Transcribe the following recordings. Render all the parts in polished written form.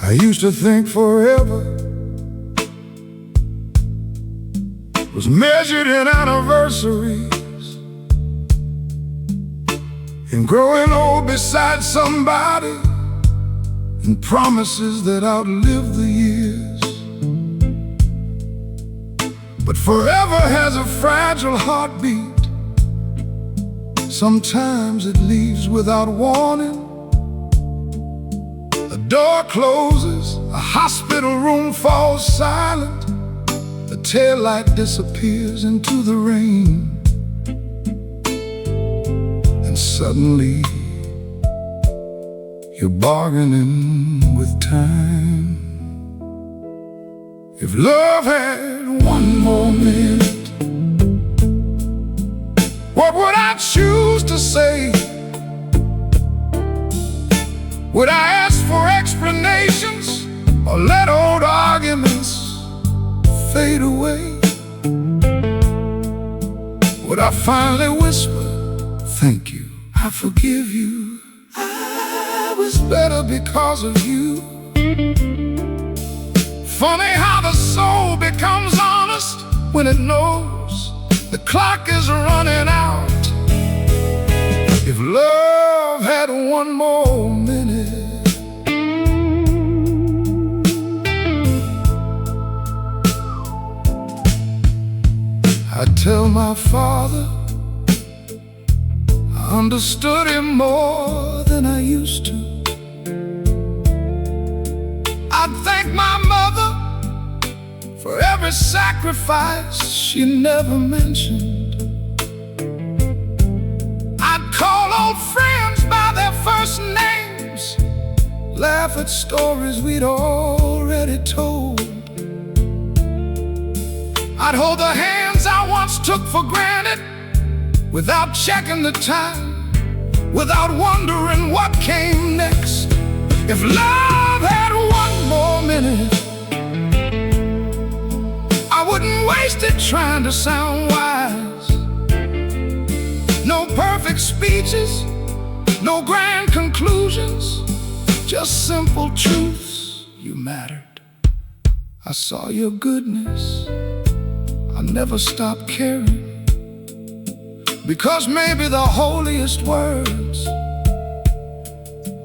I used to think forever was measured in anniversaries, in growing old beside somebody, and promises that outlive the years. But forever has a fragile heartbeat. Sometimes it leaves without warning. A door closes, a hospital room falls silent, a taillight disappears into the rain, and suddenly you're bargaining with time. If love had one more minute, what would I choose to say? Would I ask for explanations or let old arguments fade away? Would I finally whisper, thank you, I forgive you, I was better because of you? Funny how the soul becomes honest when it knows the clock is running out. If love had one more minute, I'd tell my father I understood him more than I used to. I'd thank my mother for every sacrifice she never mentioned. I'd call old friends by their first names, laugh at stories we'd already told. I'd hold the hands I once took for granted, without checking the time, without wondering what came next. If love had one more minute, I wouldn't waste it trying to sound wise. No perfect speeches, no grand conclusions, just simple truths. You mattered, I saw your goodness, I never stopped caring. Because maybe the holiest words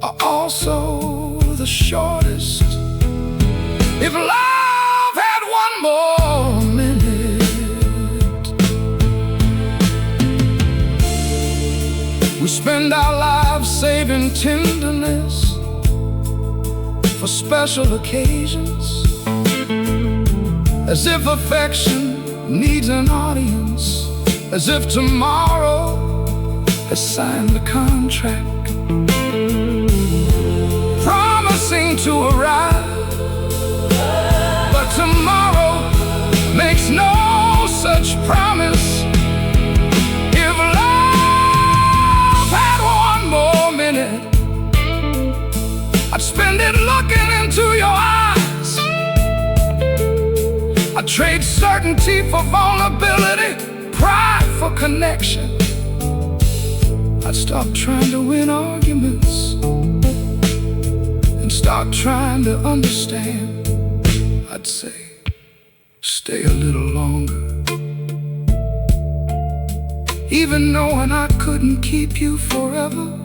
are also the shortest. If love had one more minute, we spend our lives saving tenderness for special occasions, as if affection needs an audience, as if tomorrow has signed the contract, promising to arrive, but tomorrow makes no such promise. If love had one more minute, I'd spend it looking into your eyes. I'd trade certainty for vulnerability, pride for connection. I'd stop trying to win arguments and start trying to understand. I'd say, stay a little longer, even knowing I couldn't keep you forever,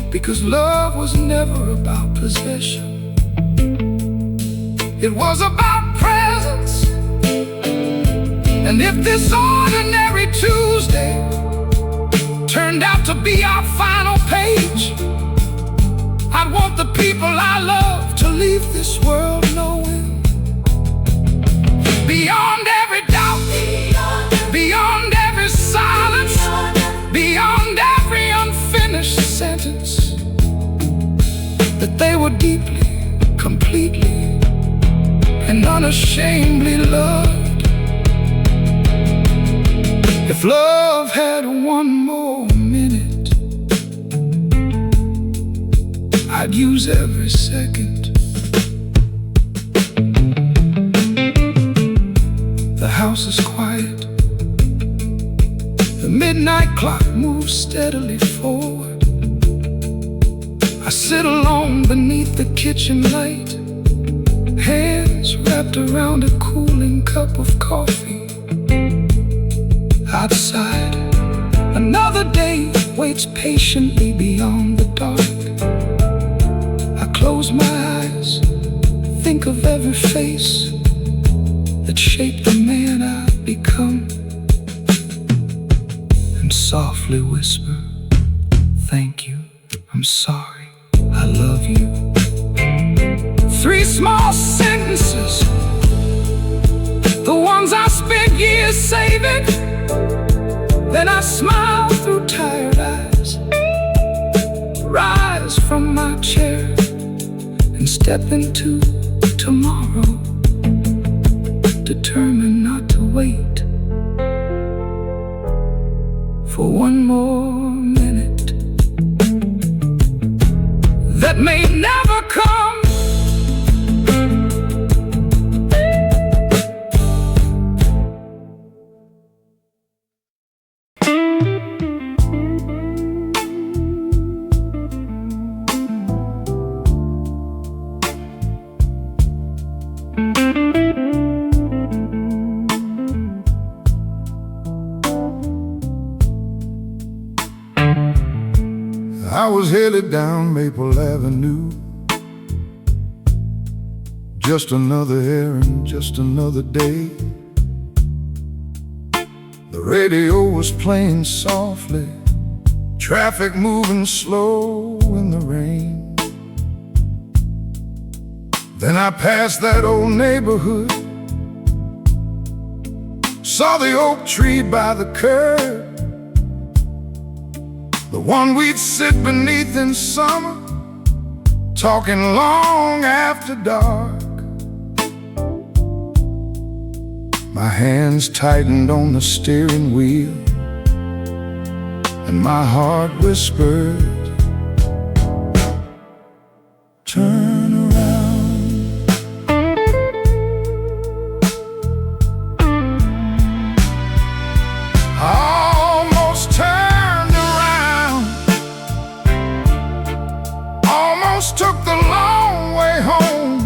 because love was never about possession. It was about presence. And if this ordinary Tuesday turned out to be our final page, I'd want the people I love to leave this world knowing, beyond every doubt, beyond every silence, beyond every unfinished sentence, that they were deeply, completely, and unashamedly loved. If love had one more minute, I'd use every second. The house is quiet, the midnight clock moves steadily forward. I sit alone beneath the kitchen light, hands wrapped around a cooling cup of coffee. Outside, another day waits patiently beyond the dark. I close my eyes, think of every face that shaped the man I've become, and softly whisper, thank you, I'm sorry, I love you. 3 small sentences, the ones I spent years saving. Then I smile through tired eyes, rise from my chair, and step into tomorrow, determined not to wait for one more minute that may never come. I was headed down Maple Avenue, just another errand, just another day. The radio was playing softly, traffic moving slow in the rain. Then I passed that old neighborhood, saw the oak tree by the curb, the one we'd sit beneath in summer, talking long after dark. My hands tightened on the steering wheel, and my heart whispered, turn around. I almost turned around, almost took the long way home,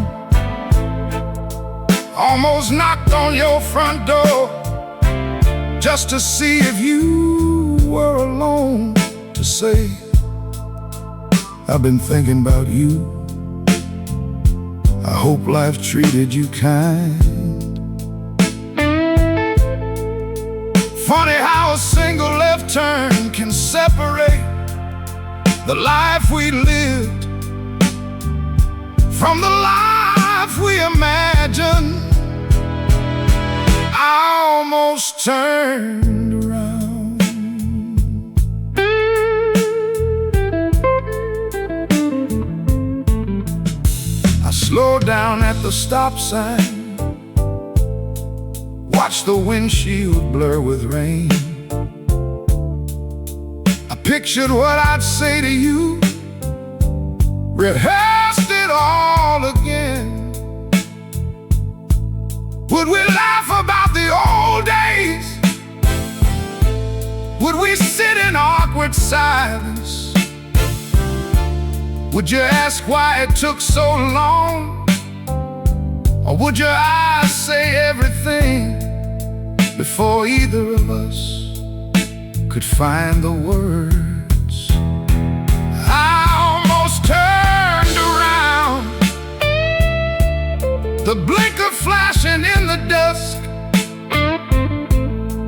almost knocked on your front door just to see if you were alone, to say, I've been thinking about you, I hope life treated you kind. Funny how a single left turn can separate the life we lived from the life we imagined. I almost turned around. I slowed down at the stop sign, watched the windshield blur with rain. I pictured what I'd say to you, rehearsed it all again. Would we laugh about the old days? Would we sit in awkward silence? Would you ask why it took so long? Or would your eyes say everything before either of us could find the words? I almost turned around, the blinker flashing in the dusk,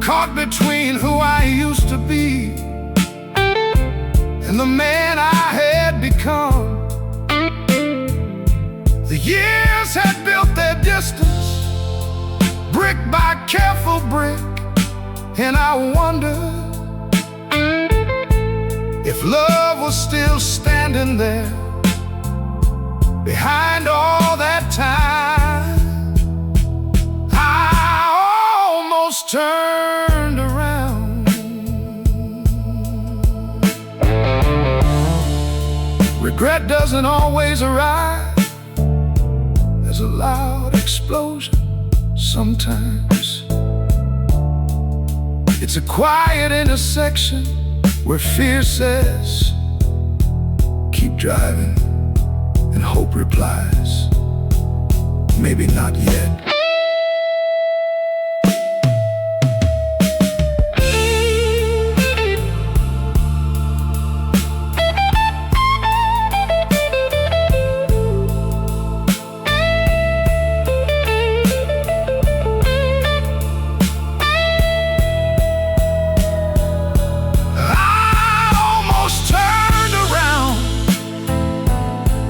caught between who I used to be and the man I had become. The years had built their distance, brick by careful brick, and I wondered if love was still standing there behind all that time. I almost turned around. Regret doesn't always arrive as a loud explosion. Sometimes it's a quiet intersection where fear says, keep keep driving, and hope replies, maybe not yet.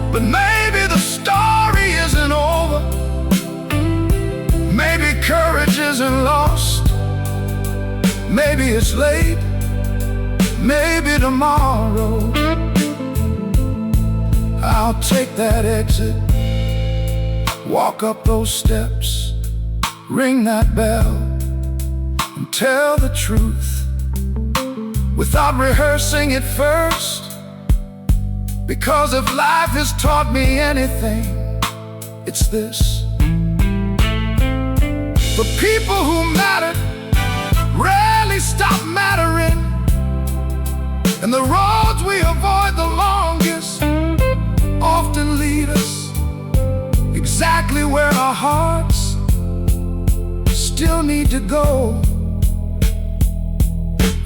But maybe the story isn't over. Maybe courage isn't lost. Maybe it's late. Maybe tomorrow I'll take that exit, walk up those steps, ring that bell, and tell the truth without rehearsing it first. Because if life has taught me anything, it's this: the people who matter rarely stop mattering, and the roads we avoid the longest often lead us exactly where our hearts still need to go.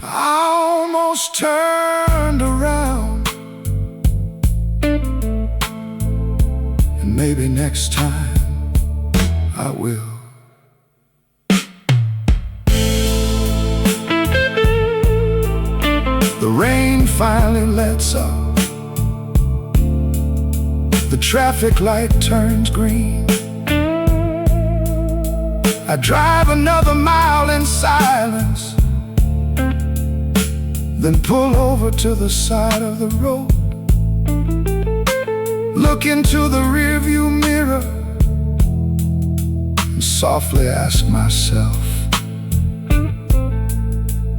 I almost turned around, maybe next time I will. The rain finally lets up. The traffic light turns green. I drive another mile in silence, then pull over to the side of the road, look into the rearview mirror, and softly ask myself,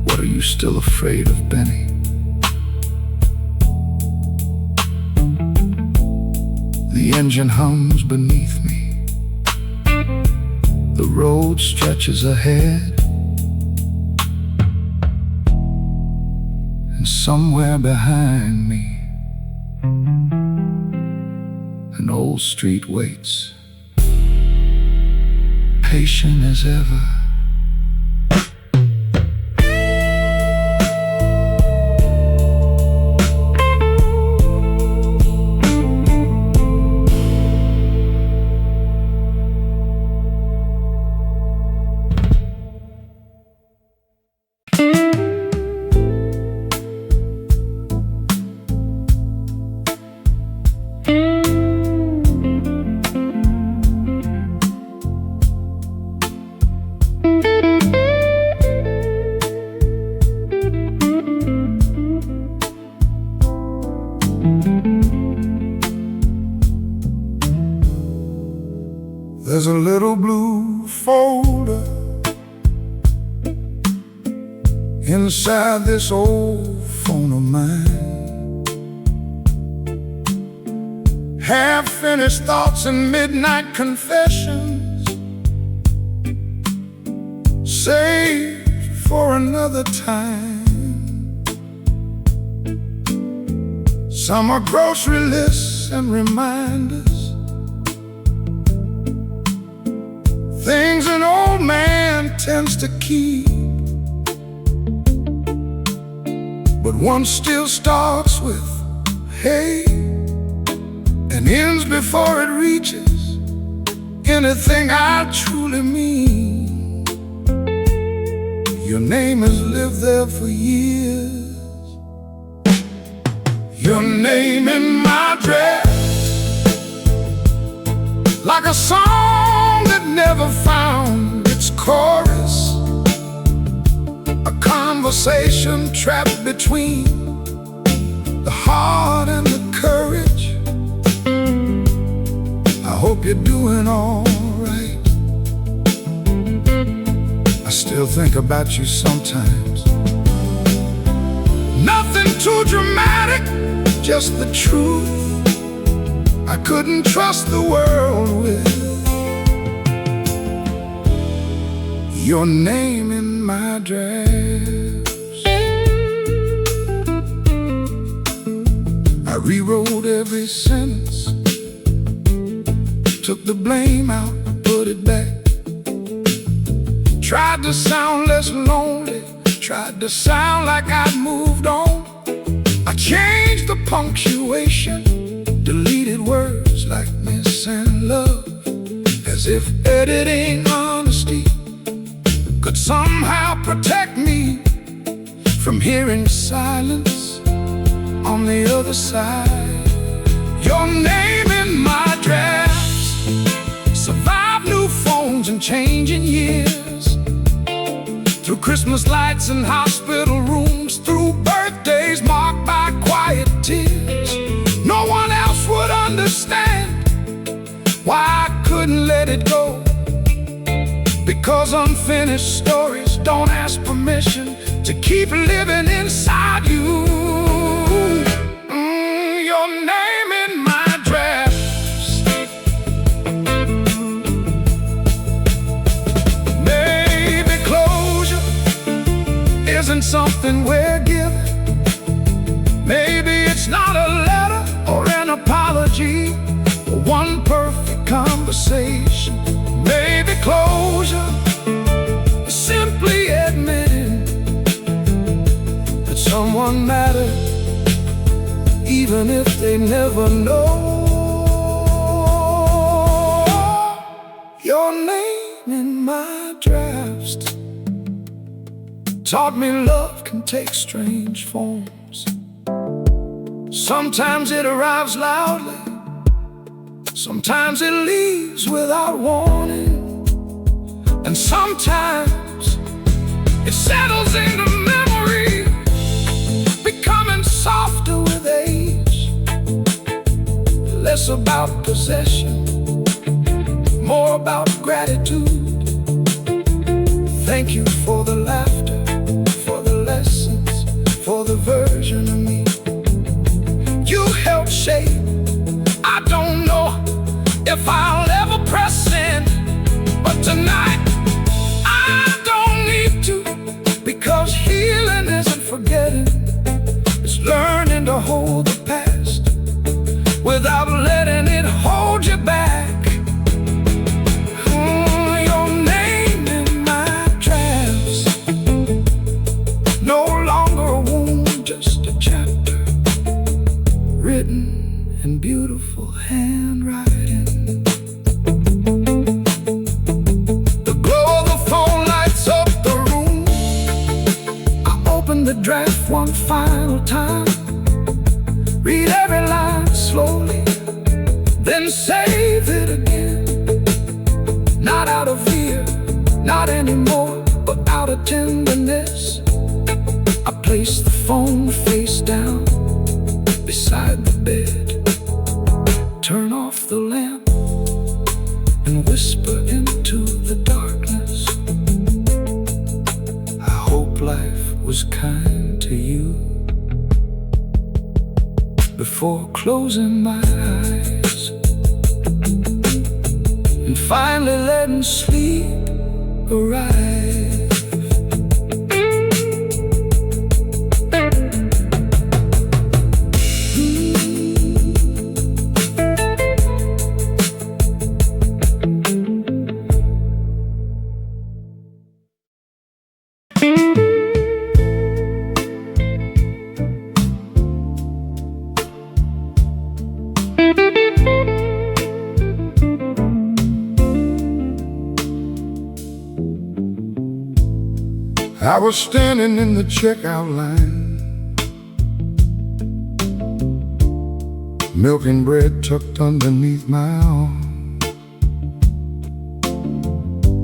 what are you still afraid of, Benny? The engine hums beneath me. The road stretches ahead, and somewhere behind me an old street waits, patient as ever. There's a little blue folder inside this old phone of mine. Half-finished thoughts and midnight confessions, saved for another time. Some are grocery lists and reminders, things an old man tends to keep. But one still starts with hey and ends before it reaches anything I truly mean. Your name has lived there for years, your name in my dress, like a song that never found its chorus, a conversation trapped between the heart and the courage. I hope you're doing all right. I still think about you sometimes. Nothing too dramatic, just the truth I couldn't trust the world with. Your name in my dress. I rewrote every sentence, took the blame out, put it back. Tried to sound less lonely, tried to sound like I'd moved on. I changed the punctuation, deleted words like miss and love, as if editing honesty could somehow protect me from hearing silence on the other side. Your name in my drafts survived new phones and changing years, through Christmas lights and hospital rooms, through birthdays marked by quiet tears. No one else would understand why I couldn't let it go, because unfinished stories don't ask permission to keep living inside you. Your name in my drafts. Maybe closure isn't something we're given. Maybe it's not a letter or an apology, or one perfect conversation. Maybe closure is simply admitting that someone mattered, even if they never know. Your name in my drafts taught me love can take strange forms. Sometimes it arrives loudly, sometimes it leaves without warning, and sometimes it settles into memory, becoming softer with age. Less about possession, more about gratitude. Thank you for the laughter, for the lessons, for the version of me you helped shape. I don't know if I'll ever press in, but tonight I don't need to, because healing isn't forgetting, it's learning to hold the past without letting it hold you back. Your name in my drafts, no longer a wound, just a chapter written in beautiful handwriting. The glow of the phone lights up the room. I open the draft one final time, read every line slowly, then save it again. Not out of fear, not anymore, but out of tenderness. I place the phone face down beside the bed, turn off the lamp, and whisper into the darkness. I hope life was kind to you, before closing my eyes and finally letting sleep arrive. I was standing in the checkout line, milk and bread tucked underneath my arm.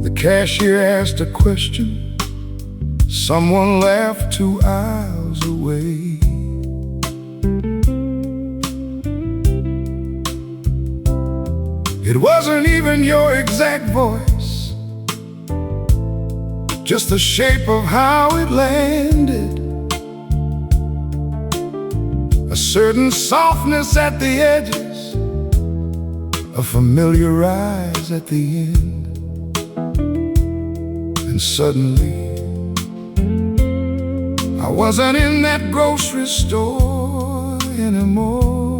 The cashier asked a question, someone laughed 2 aisles away. It wasn't even your exact voice, just the shape of how it landed. A certain softness at the edges, a familiar rise at the end. And suddenly I wasn't in that grocery store anymore.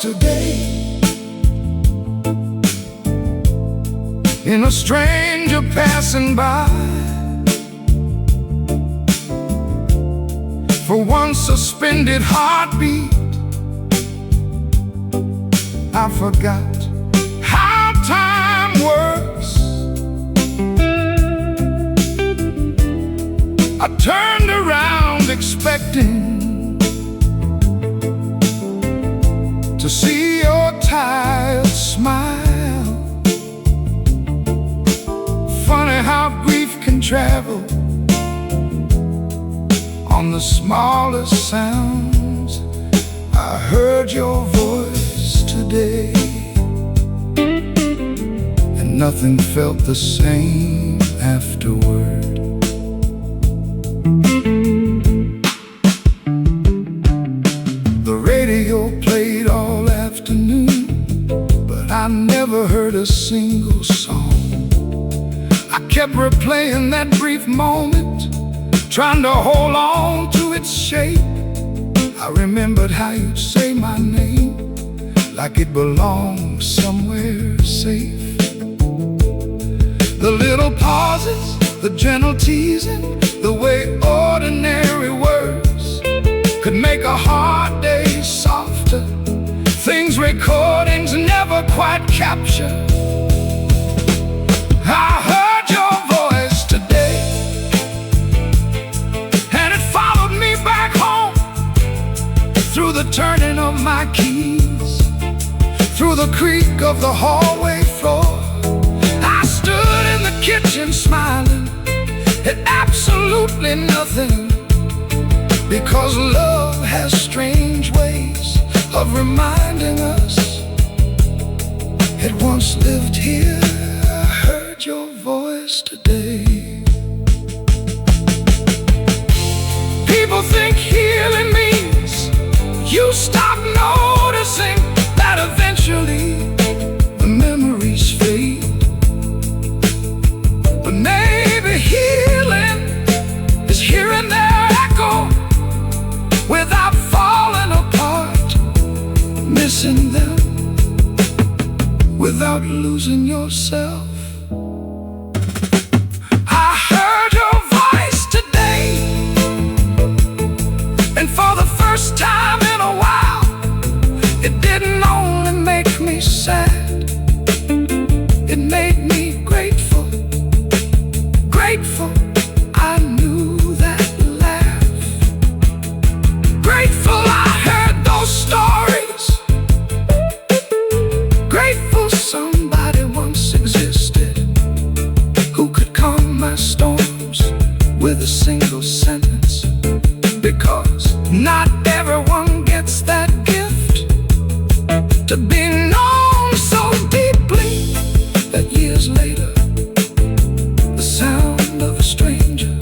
today in a stranger passing by. For one suspended heartbeat, I forgot how time works. I turned around expecting to see your tired smile. Funny how grief can travel on the smallest sounds. I heard your voice today, and nothing felt the same afterward. The radio played all afternoon, but I never heard a single song. I kept replaying that brief moment, trying to hold on to its shape. I remembered how you'd say my name like it belonged somewhere safe. The little pauses, the gentle teasing, the way ordinary words could make a hard day softer. Things recordings never quite capture. I heard your voice today, and it followed me back home, through the turning of my keys, through the creak of the hallway floor. I stood in the kitchen smiling at absolutely nothing, because love has strange ways of reminding us it once lived here. I heard your voice today. People think healing means you stop noticing that eventually the memories fade. But maybe healing is hearing their echo without falling apart, missing them without losing yourself. I heard your voice today, and for the first time in a while, it didn't only make me sad, it made me grateful. Grateful I knew that laugh. Grateful I heard those stories. Grateful somebody once existed who could calm my storms with a single sentence. Because not everyone gets that gift, to be known so deeply that years later the sound of a stranger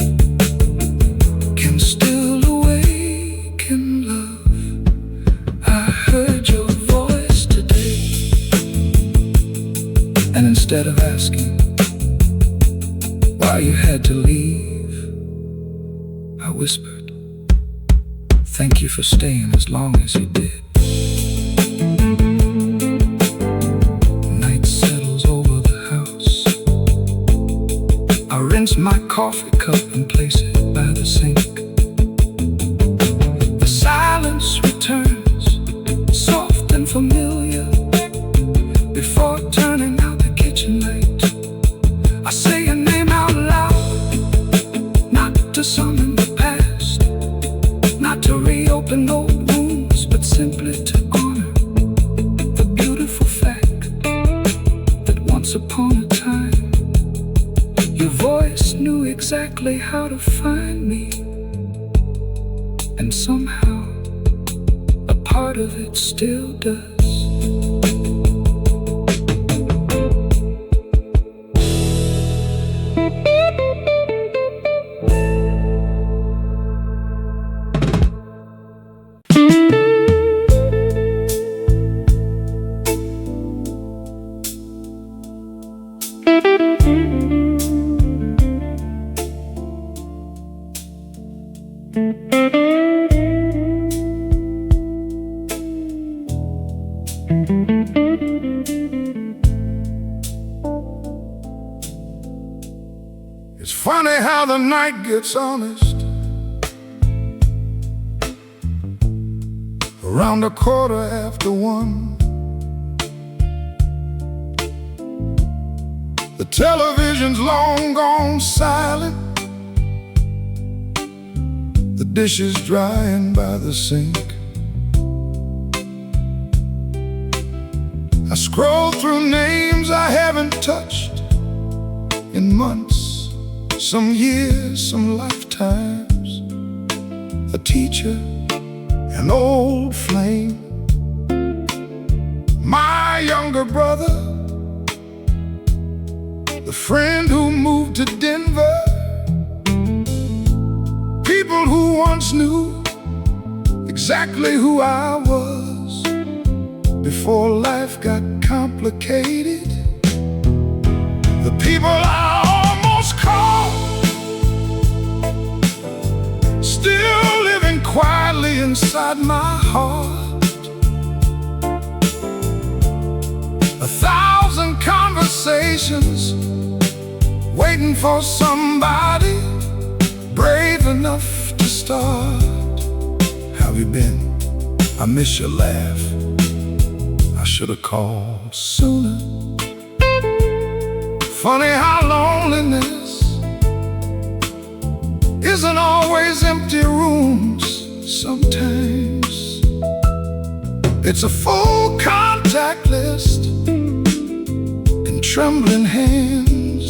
can still awaken love. I heard your voice today, and instead of asking why you had to leave, I whispered, thank you for staying as long as you did. Night settles over the house. I rinse my coffee cup and place it by the sink. The silence returns, soft and familiar. Before turning out the kitchen light, I say your name out loud, not to summon the past, not to reopen old wounds, but simply to honor the beautiful fact that once upon a time your voice knew exactly how to find me, and somehow a part of it still does. night gets honest, around 1:15. The television's long gone silent, the dishes drying by the sink. I scroll through names I haven't touched in months, some years, some lifetimes. A teacher, an old flame, my younger brother, the friend who moved to Denver, people who once knew exactly who I was before life got complicated. The people I almost called, still living quietly inside my heart. 1,000 conversations waiting for somebody brave enough to start. How you been? I miss your laugh. I should've called sooner. Funny how loneliness isn't always empty rooms. Sometimes it's a full contact list and trembling hands.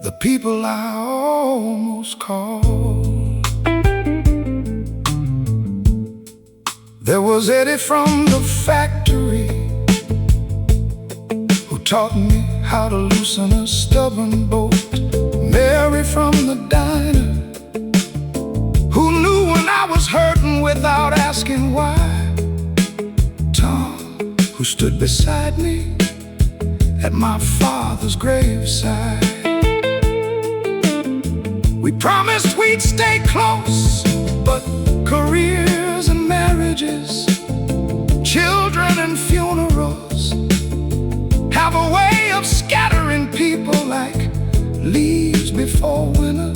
The people I almost called. There was Eddie from the factory, who taught me how to loosen a stubborn bolt. Mary from the diner, who knew when I was hurting without asking why. Tom, who stood beside me at my father's graveside. We promised we'd stay close, but careers and marriages, children and funerals have a way of scattering people like leaves before winter.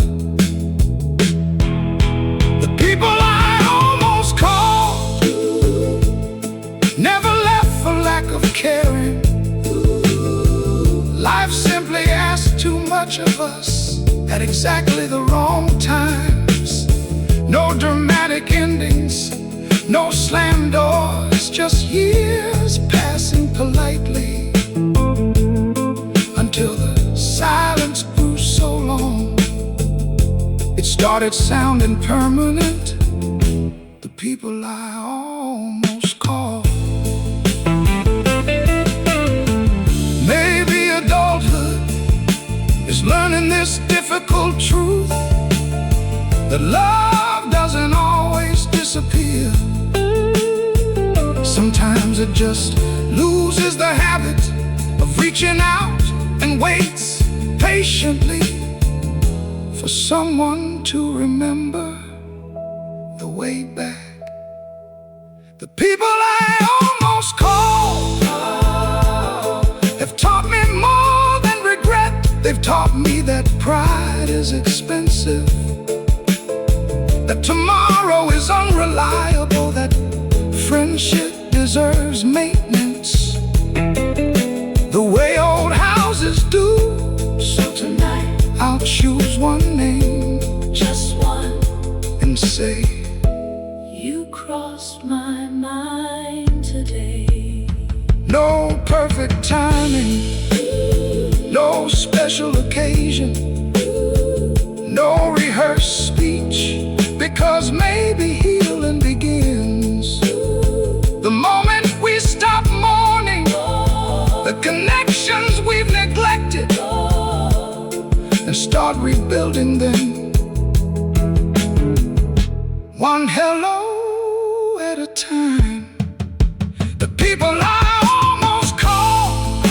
The people I almost called never left for lack of caring. Life simply asked too much of us at exactly the wrong times. No dramatic endings, no slam doors, just years passing politely until the silence grew so long it started sounding permanent. The people I almost called. Maybe adulthood is learning this difficult truth, that love doesn't always disappear. Sometimes it just loses the habit of reaching out and waits patiently for someone to remember the way back. The people I almost called have taught me more than regret. They've taught me that pride is expensive, that tomorrow is unreliable, that friendship deserves maintenance the way old houses do. So tonight I'll choose one name, just one, and say, you crossed my mind today. No perfect timing, no special occasion, no rehearsed speech, because maybe healing begins the moment we stop mourning the connections we've neglected and start rebuilding them, one hello at a time. The people I almost called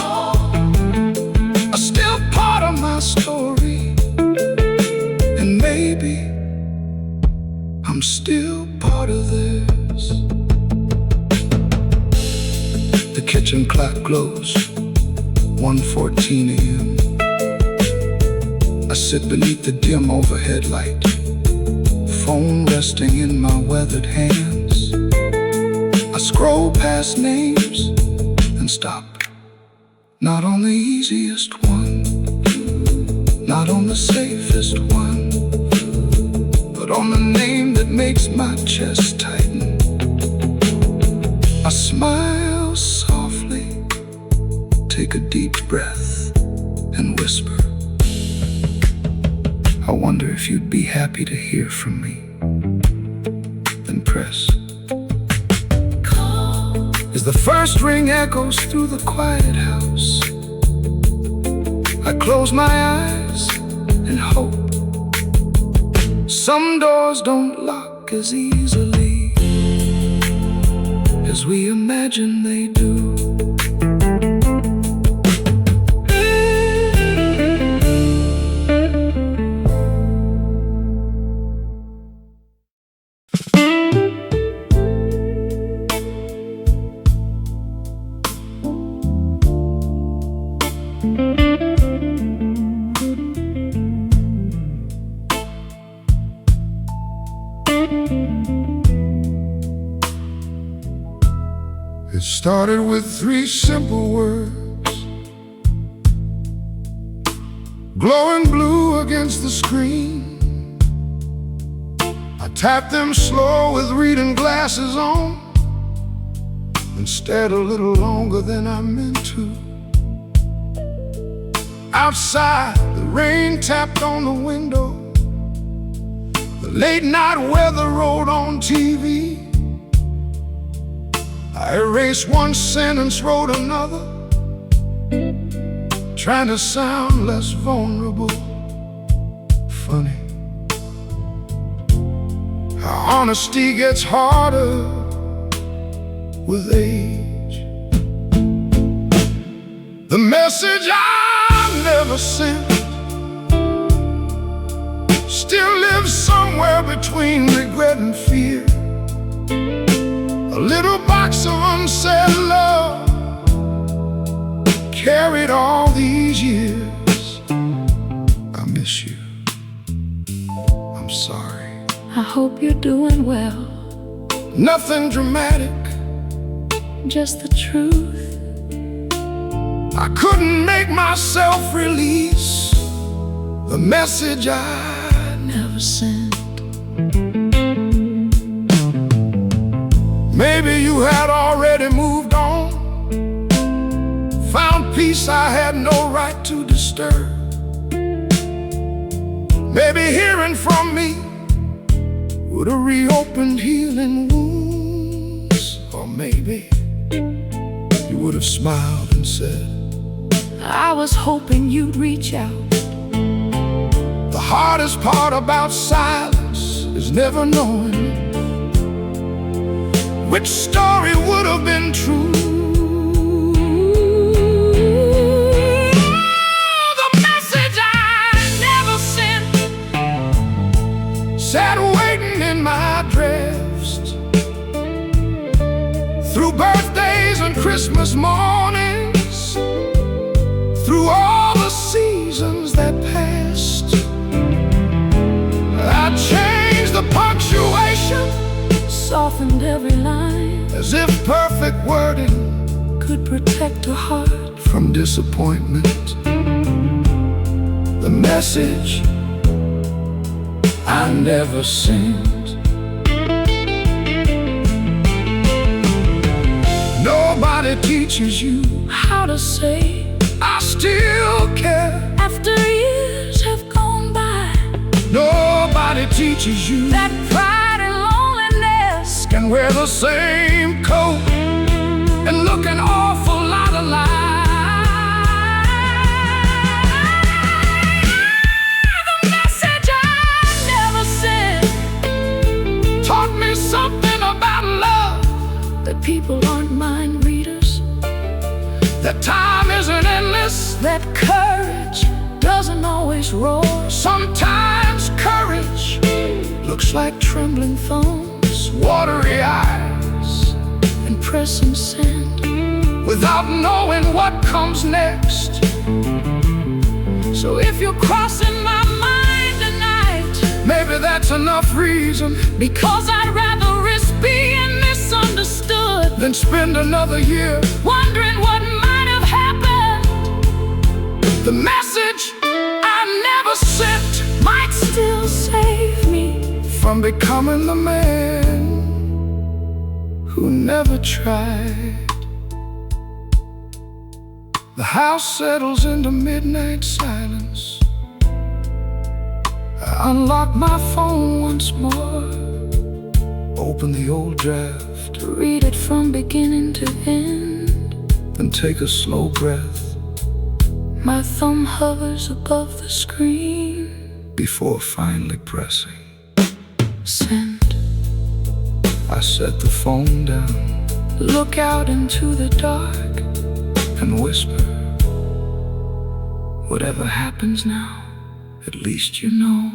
are still part of my story, and maybe I'm still part of theirs. The kitchen clock glows 1:14 a.m. I sit beneath the dim overhead light, phone resting in my weathered hands. I scroll past names and stop. Not on the easiest one, not on the safest one, but on the name that makes my chest tighten. I smile softly, take a deep breath, and whisper, I wonder if you'd be happy to hear from me. Then press. As the first ring echoes through the quiet house, I close my eyes and hope. Some doors don't lock as easily as we imagine they do. It started with 3 simple words, glowing blue against the screen. I tapped them slow with reading glasses on, and stared a little longer than I meant to. Outside, the rain tapped on the window. The late night weather rolled on TV. I erased one sentence, wrote another, trying to sound less vulnerable. Funny how honesty gets harder with age. The message I never sent still lives somewhere between regret and fear. A little box of unsaid love, carried all these years. I miss you. I'm sorry. I hope you're doing well. Nothing dramatic, Just the truth. I couldn't make myself release the message I Never sent. Maybe you had already moved on, found peace I had no right to disturb. Maybe hearing from me would have reopened healing wounds. Or maybe you would have smiled and said, I was hoping you'd reach out. the hardest part about silence is never knowing which story would have been true. The message I never sent Sat waiting in my drafts through birthdays and Christmas mornings, through all the seasons that passed. I changed the punctuation, Softened every line, as if perfect wording could protect a heart. from disappointment. The message I never sent. Nobody teaches you How to say I still care. after years have gone by, Nobody teaches you that pride and loneliness can wear the same coat and look an awful lot alike. The message I never sent Taught me something about love, that people aren't mind readers, that time isn't endless, that courage doesn't always roar. sometimes courage looks like Trembling thumbs watery eyes, and pressing sand. without knowing what comes next. So if you're crossing my enough reason, because I'd rather risk being misunderstood than spend another year wondering what might have happened. the message I never sent Might still save me from becoming the man who never tried. The house settles into midnight silence. I unlock my phone once more, open the old draft, to read it from beginning to end. then take a slow breath My thumb hovers above the screen, before finally pressing send. I set the phone down Look out into the dark, and whisper, whatever happens now, at least you know.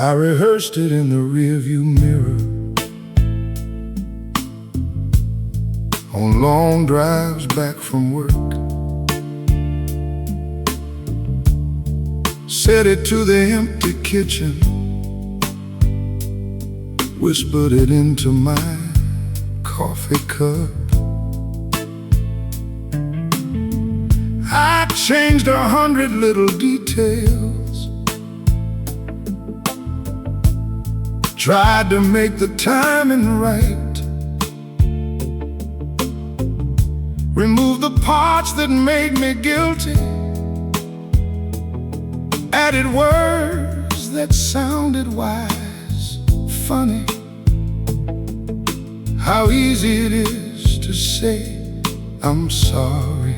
I rehearsed it in the rearview mirror on long drives back from work. Said it to the empty kitchen, whispered it into my coffee cup. I changed 100 little details, tried to make the timing right, remove the parts that made me guilty, added words that sounded wise. Funny how easy it is to say I'm sorry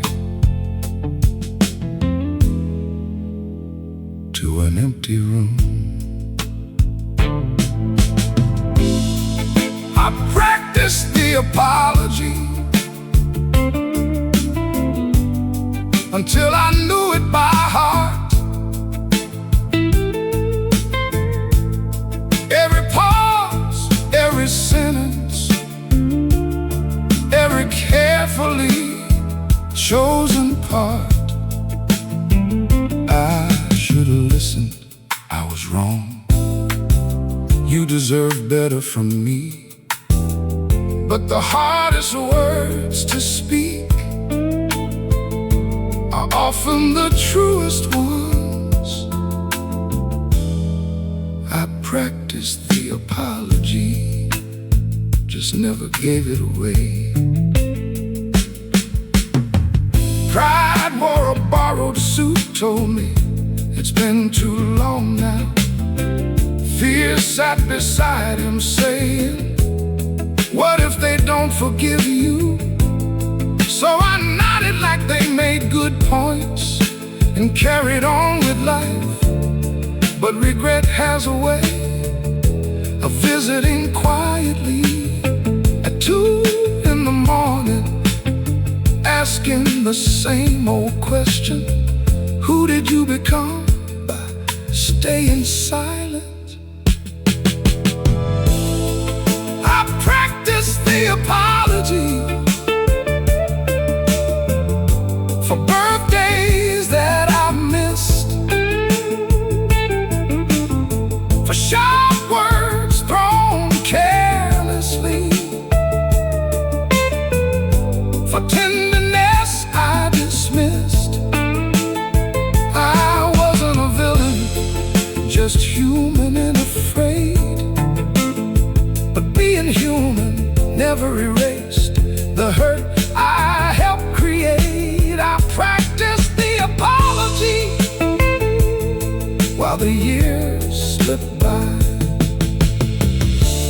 to an empty room. I practiced the apology until I knew it by heart. Every pause, every sentence, every carefully chosen part. I should have listened, I was wrong. You deserve better from me. But the hardest words to speak are often the truest ones. I practiced the apology, just never gave it away. Pride wore a borrowed suit, told me it's been too long now. Fear sat beside him saying, what if they don't forgive you? So I nodded like they made good points and carried on with life. But regret has a way of visiting quietly at 2 in the morning, asking the same old question. Who did you become by staying silent? The apology for birthdays that I missed, for sharp words thrown carelessly, for tenderness I dismissed. I wasn't a villain, just human and afraid. But being human never erased the hurt I helped create. I practiced the apology while the years slipped by.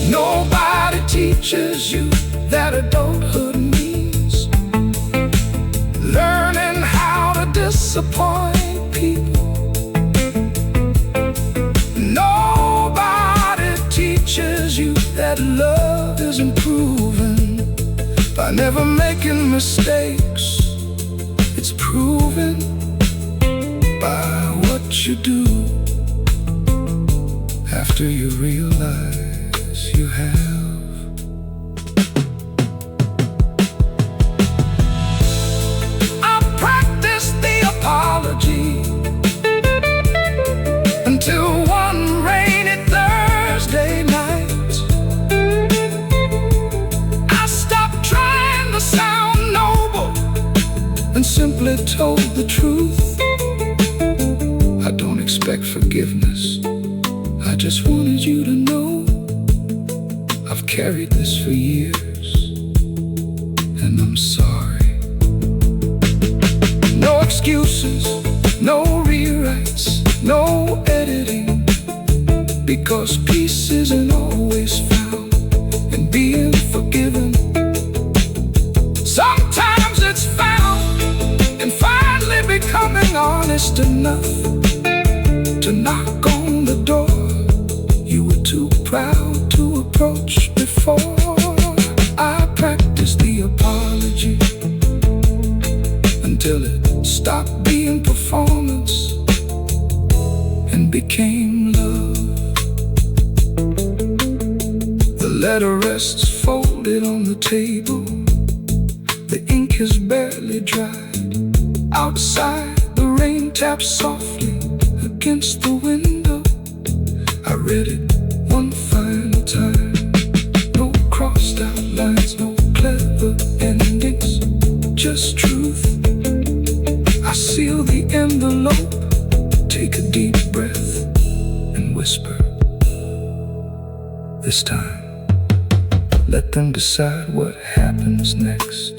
Nobody teaches you that adulthood means learning how to disappoint people. Nobody teaches you that love isn't proven by never making mistakes. It's proven by what you do after you realize you have. I practiced the apology until one rainy Thursday night I stopped trying to sound noble and simply told the truth. I don't expect forgiveness, I just wanted you to know I've carried this for years, and I'm sorry. No excuses, no rewrites, no editing, because peace isn't always found in being forgiven. Sometimes it's found in finally becoming honest enough to knock on the door you were too proud to approach before. I practiced the apology until it stopped being performance and became love. The letter rests folded on the table. The ink is barely dried. Outside, the rain taps softly against the window. I read it one final time. No crossed out lines, no clever endings, just truth. I seal the envelope, take a deep breath, and whisper, this time, let them decide what happens next.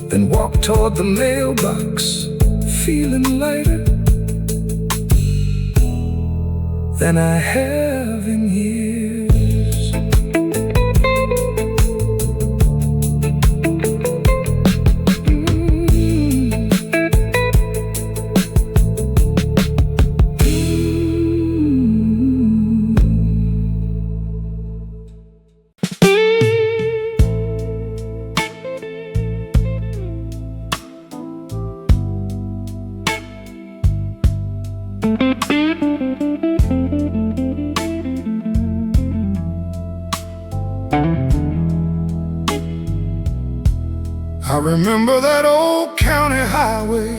Then walk toward the mailbox, feeling lighter than I have in years. I remember that old county highway,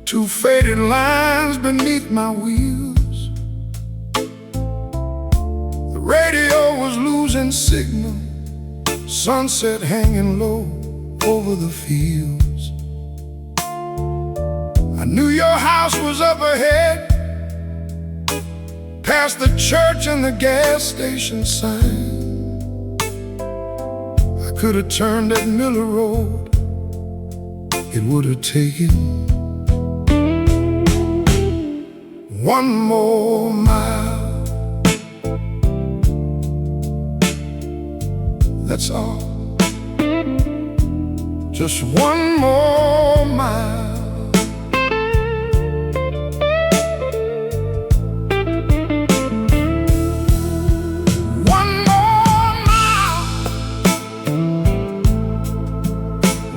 two faded lines beneath my wheels. The radio was losing signal, sunset hanging low over the fields. I knew your house was up ahead, past the church and the gas station sign. Could have turned at Miller Road, it would have taken one more mile. That's all, just one more mile.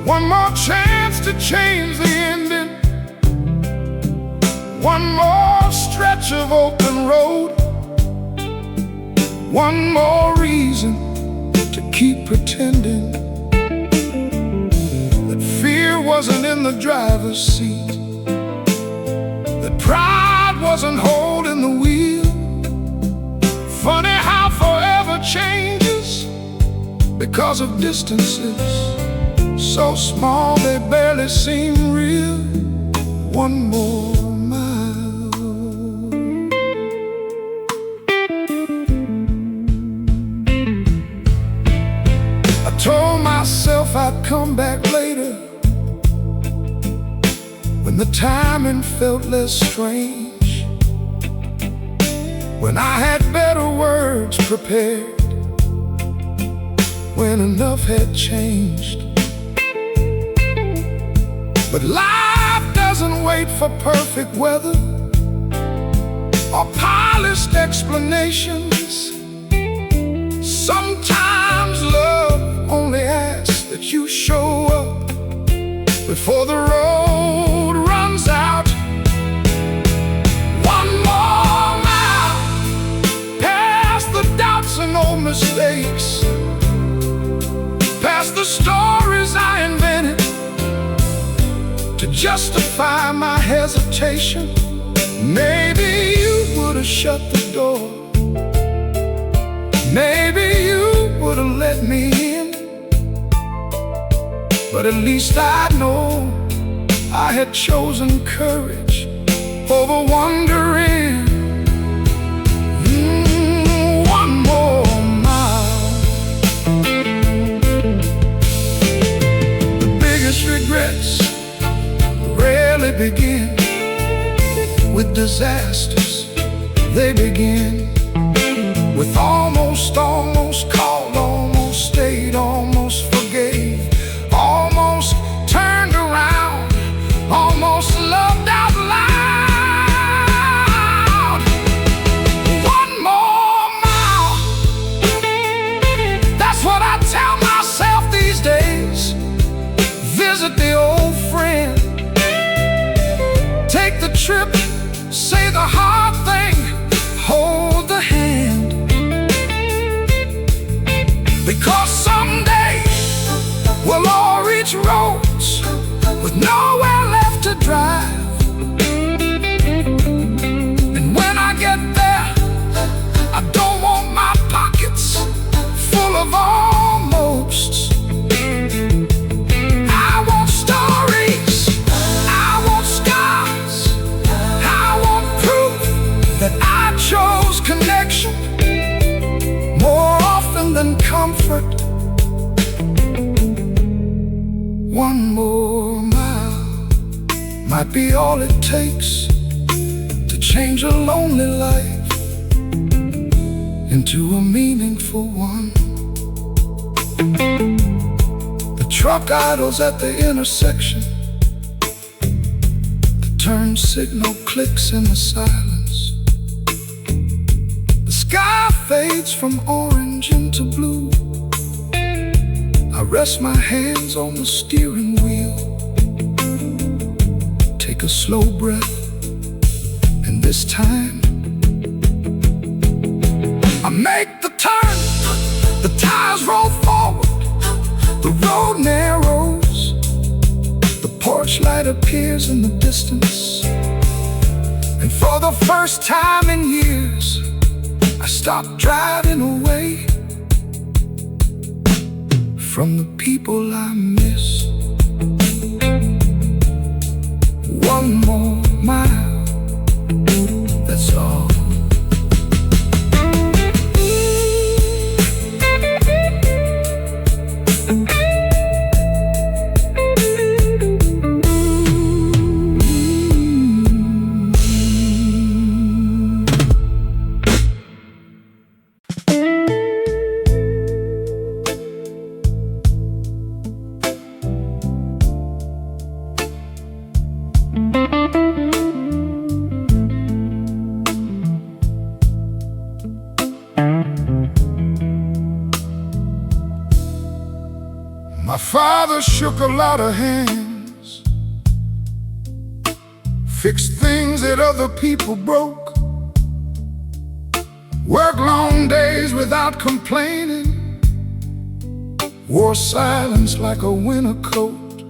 One more chance to change the ending, one more stretch of open road, one more reason to keep pretending that fear wasn't in the driver's seat, that pride wasn't holding the wheel. Funny how forever changes because of distances so small they barely seem real. One more mile. I told myself I'd come back later, when the timing felt less strange. when I had better words prepared, when enough had changed. But life doesn't wait for perfect weather or polished explanations. Sometimes love only asks that you show up before the road runs out. One more mile past the doubts and old mistakes, past the stories I invented to justify my hesitation. Maybe you would have shut the door, maybe you would have let me in, but at least I know I had chosen courage over wondering. One more mile. The biggest regrets rarely begin with disasters. They begin with almost called, almost stayed, almost forgave, almost turned around, almost loved out loud. One more mile, that's what I tell myself these days. Visit the old friend, take the trip, say the hard thing, hold the hand. Because someday we'll all reach roads with nowhere left to drive. And when I get there, I don't want my pockets full of almosts. I want stories, I want scars, I want proof that I chose connection more often than comfort. One more mile might be all it takes to change a lonely life into a meaningful one. The truck idles at the intersection, the turn signal clicks in the silence. The sky fades from orange into blue. I rest my hands on the steering wheel, take a slow breath, and this time I make the turn. The tires roll forward, the road narrows, the porch light appears in the distance, and for the first time in years I stop driving away from the people I miss. One more mile, that's all. My father shook a lot of hands, fixed things that other people broke, worked long days without complaining, wore silence like a winter coat.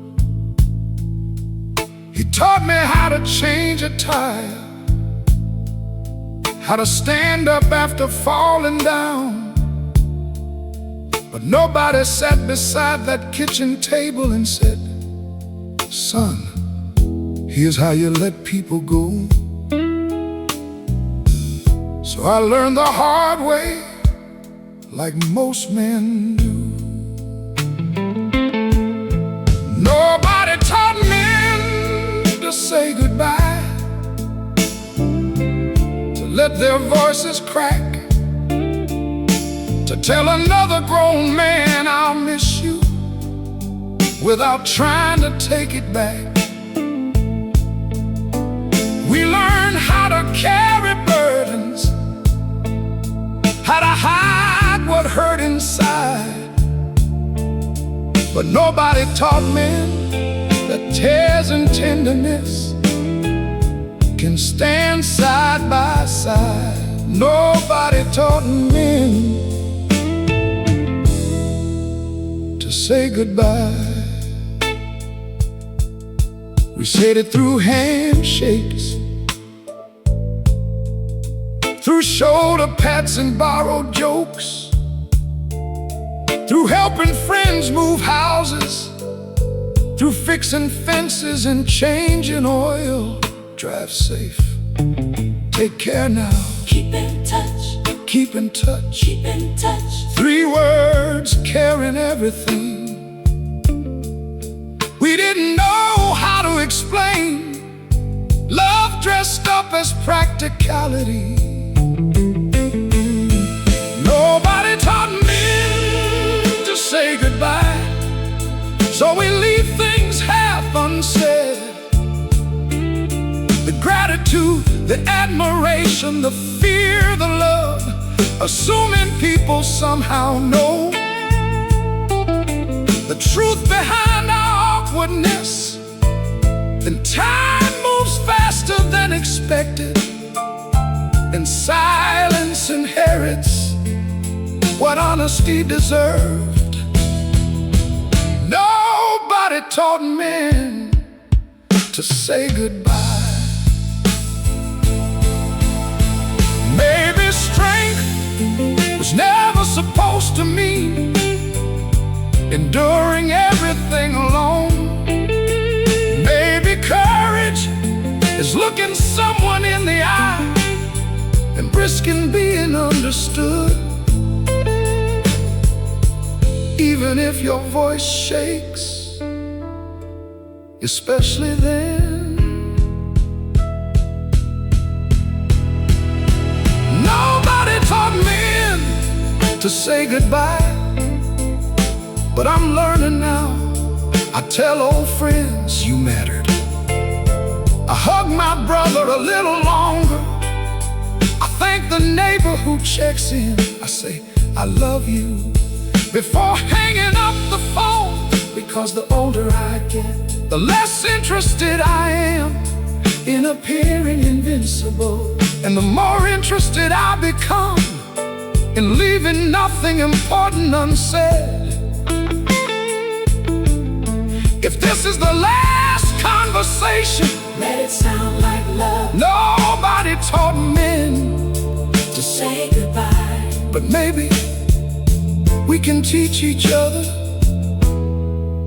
He taught me how to change a tire, how to stand up after falling down. But nobody sat beside that kitchen table and said, "Son, here's how you let people go." So I learned the hard way, like most men do. Nobody taught men to say goodbye, to let their voices crack, to tell another grown man I'll miss you without trying to take it back. We learn how to carry burdens, how to hide what hurt inside, but nobody taught men that tears and tenderness can stand side by side. Nobody taught men to say goodbye. We said it through handshakes, through shoulder pats and borrowed jokes, through helping friends move houses, through fixing fences and changing oil. Drive safe, take care now, Keep in touch, keep in touch. keep in touch. 3 words carrying everything. We didn't know how to explain love dressed up as practicality. Nobody taught men to say goodbye, so we leave things half unsaid. The gratitude, the admiration, the fear, the love, assuming people somehow know the truth behind our awkwardness. Then time moves faster than expected, and silence inherits what honesty deserved. Nobody taught men to say goodbye. Maybe strength was never supposed to mean enduring everything alone. Maybe courage is looking someone in the eye and risking being understood, even if your voice shakes, especially then. Nobody taught men to say goodbye, but I'm learning now. I tell old friends you mattered. I hug my brother a little longer. I thank the neighbor who checks in. I say I love you before hanging up the phone, because the older I get, the less interested I am in appearing invincible, and the more interested I become in leaving nothing important unsaid. If this is the last conversation, Let it sound like love. nobody taught men, To say goodbye. but maybe we can teach each other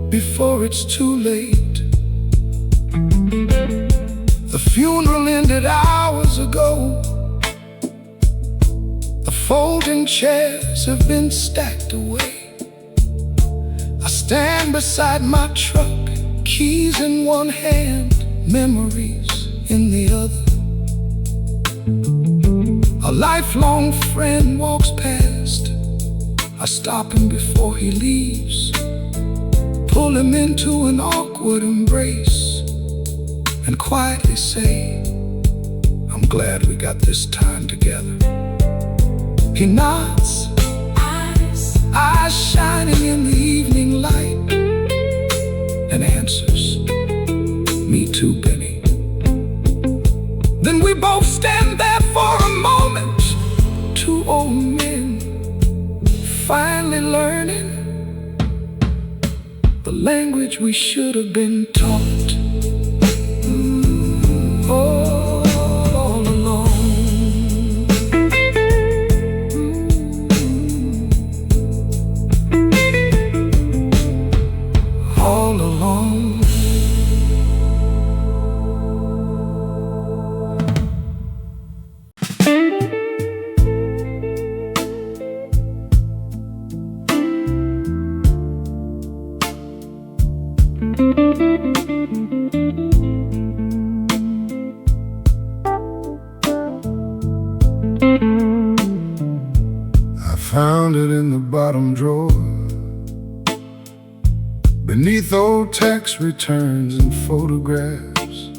before it's too late. The funeral ended hours ago. The folding chairs have been stacked away. I stand beside my truck, keys in one hand, memories in the other. A lifelong friend walks past. I stop him before he leaves, pull him into an awkward embrace, and quietly say, I'm glad we got this time together. He nods, eyes shining in the evening light, and answers, me too, Benny. Then we both stand there for a moment, 2 old men finally learning the language we should have been taught all along. All along. I found it in the bottom drawer, beneath old tax returns and photographs,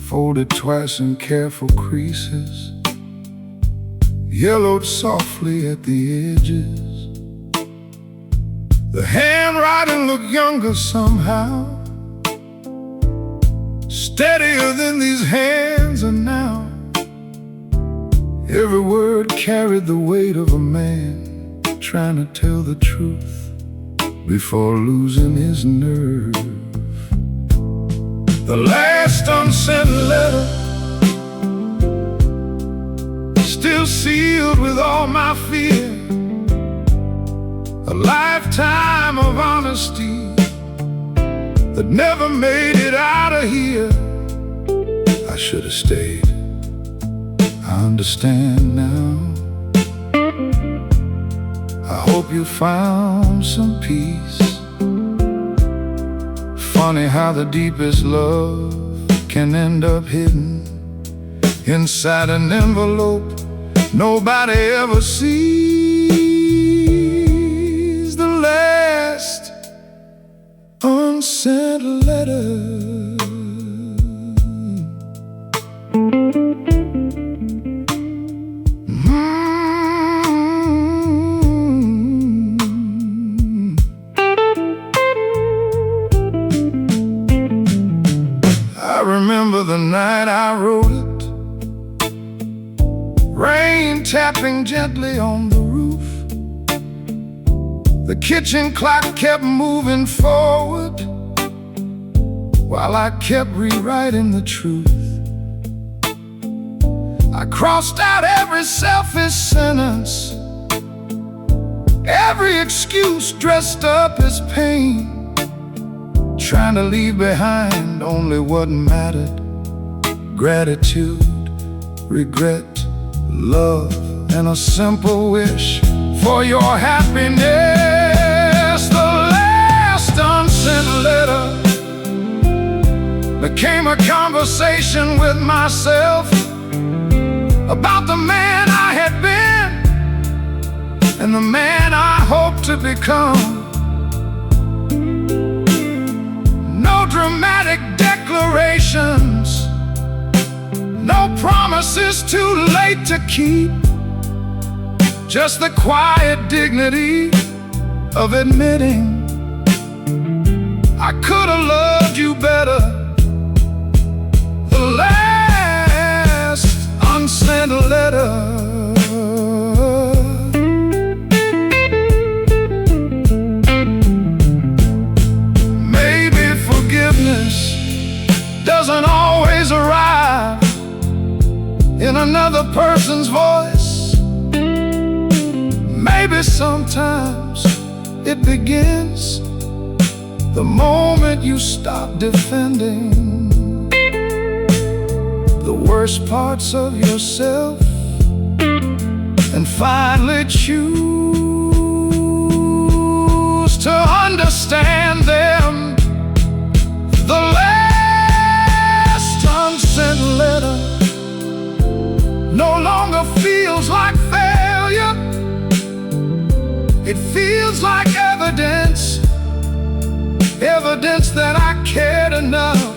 folded twice in careful creases, yellowed softly at the edges. The handwriting looked younger somehow, steadier than these hands are now. Every word carried the weight of a man trying to tell the truth before losing his nerve. The last unsent letter, still sealed with all my fear. A lifetime of honesty that never made it out of here. I should have stayed, I understand now. I hope you found some peace. Funny how the deepest love can end up hidden inside an envelope nobody ever sees. The last unsent letter. I remember the night I wrote it, rain tapping gently on the roof. The kitchen clock kept moving forward while I kept rewriting the truth. I crossed out every selfish sentence, every excuse dressed up as pain, trying to leave behind only what mattered: gratitude, regret, love, and a simple wish for your happiness. The last unsent letter became a conversation with myself about the man I had been and the man I hope to become. No dramatic declarations, no promises too late to keep, just the quiet dignity of admitting I could have loved you better. The last unsent letter. Maybe forgiveness doesn't always arrive in another person's voice. Maybe sometimes it begins the moment you stop defending the worst parts of yourself and finally choose to understand them. The last unsent letter no longer feels like failure. It feels like evidence, evidence that I cared enough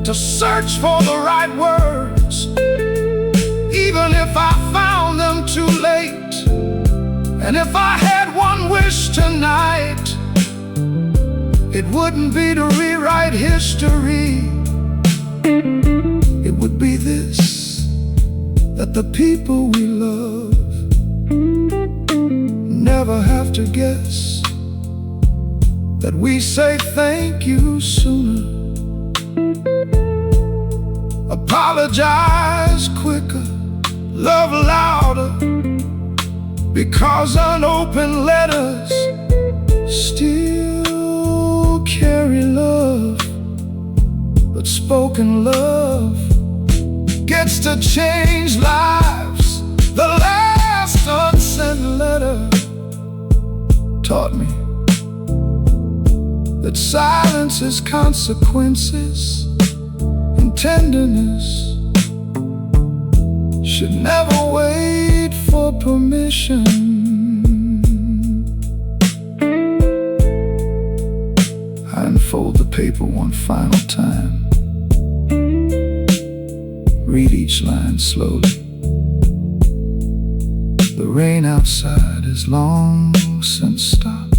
to search for the right words, even if I found them too late. And if I had one wish tonight, it wouldn't be to rewrite history. It would be this: that the people we love never have to guess, that we say thank you sooner, apologize quicker, love louder, because unopened letters still carry love. But spoken love gets to change lives. The last unsent letter taught me that silence has consequences, and tenderness should never wait for permission. I unfold the paper one final time, read each line slowly. The rain outside is long since stopped.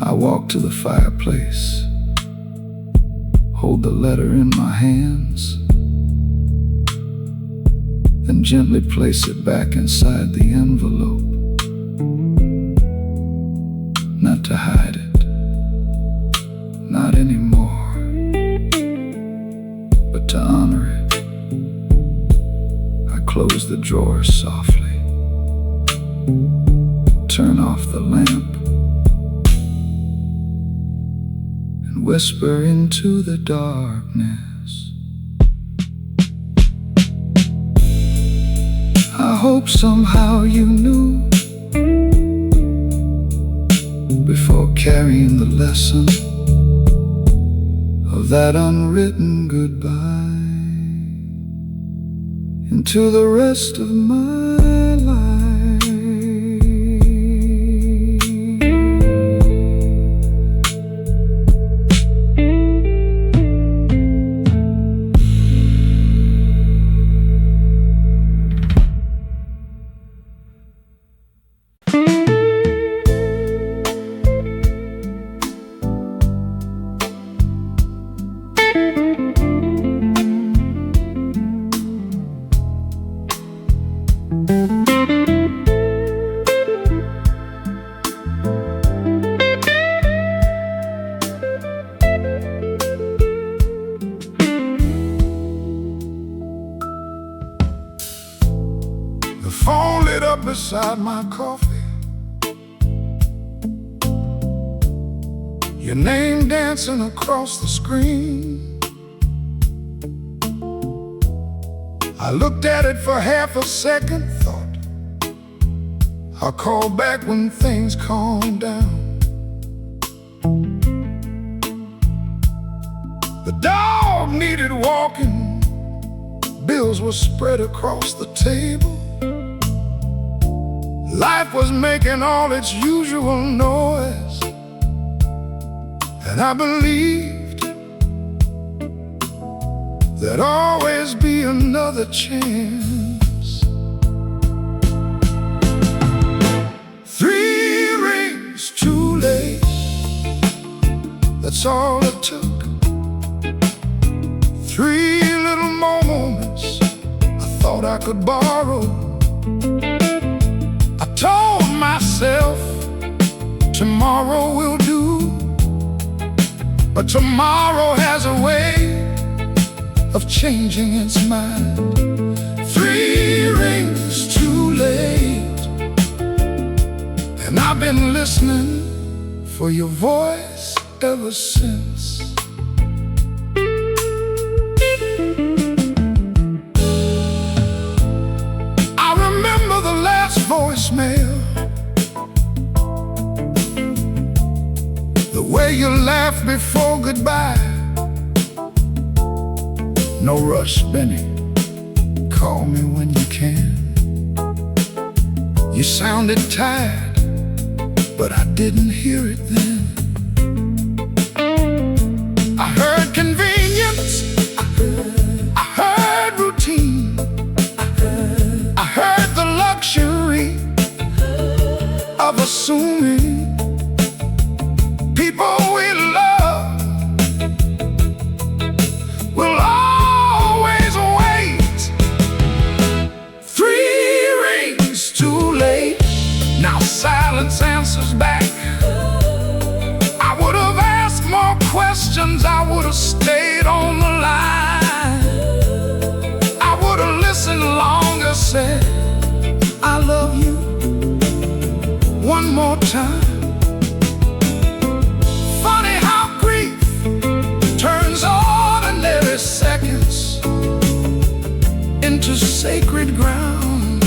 I walk to the fireplace, hold the letter in my hands, then gently place it back inside the envelope. Not to hide it, not anymore, but to honor it. I close the drawer softly, turn off the lamp, and whisper into the darkness. I hope somehow you knew before carrying the lesson of that unwritten goodbye into the rest of my life. The phone lit up beside my coffee, your name dancing across the screen. I looked at it for half a second, thought I'll call back when things calm down. The dog needed walking, bills were spread across the table. Life was making all its usual noise, and I believed there'd always be another chance. 3 rings too late, that's all it took. 3 little moments I thought I could borrow. I told myself tomorrow will do, but tomorrow has a way of changing its mind. 3 rings too late, and I've been listening for your voice ever since. I remember the last voicemail, the way you laughed before goodbye. No rush, Benny, call me when you can. You sounded tired, but I didn't hear it then. I heard convenience, I heard routine, I heard the luxury of assuming people we love will always wait. 3 rings too late, now silence answers back. I would have asked more questions, I would have stayed on the line. I would have listened longer, said I love you one more time. Funny how grief turns ordinary seconds into sacred ground.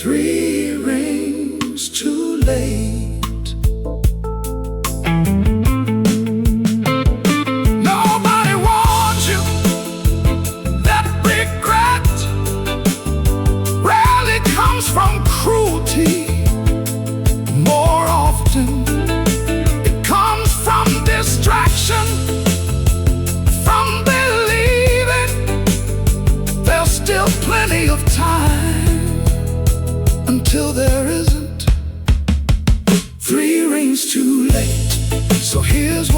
3 rings too late. Nobody warns you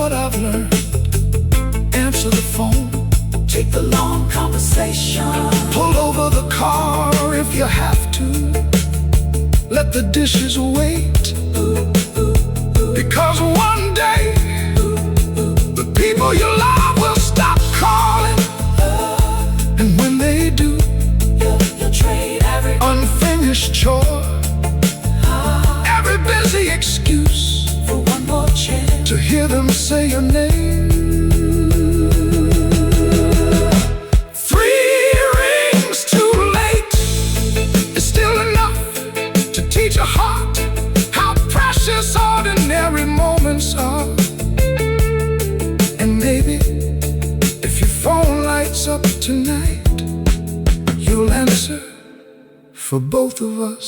what I've learned. Answer the phone, Take the long conversation. pull over the car if you have to. Let the dishes wait, because one day the people you love will stop calling. And when they do, You'll trade every unfinished chore, every busy excuse for one more chance. to hear them say your name. 3 rings too late is still enough to teach a heart how precious ordinary moments are. And maybe if your phone lights up tonight, you'll answer for both of us.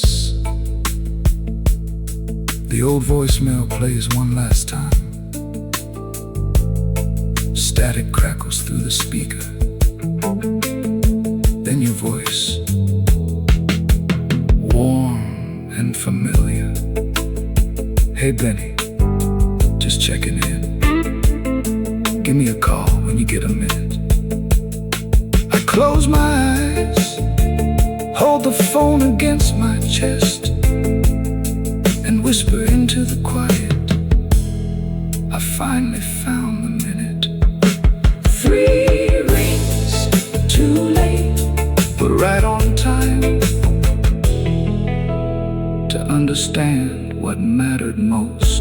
The old voicemail plays one last time. Static crackles through the speaker. Then your voice, warm and familiar. Hey Benny, just checking in. Give me a call when you get a minute. I close my eyes, hold the phone against my chest, and whisper into the quiet. I finally found the minute. 3 rings, too late. But right on time to understand what mattered most.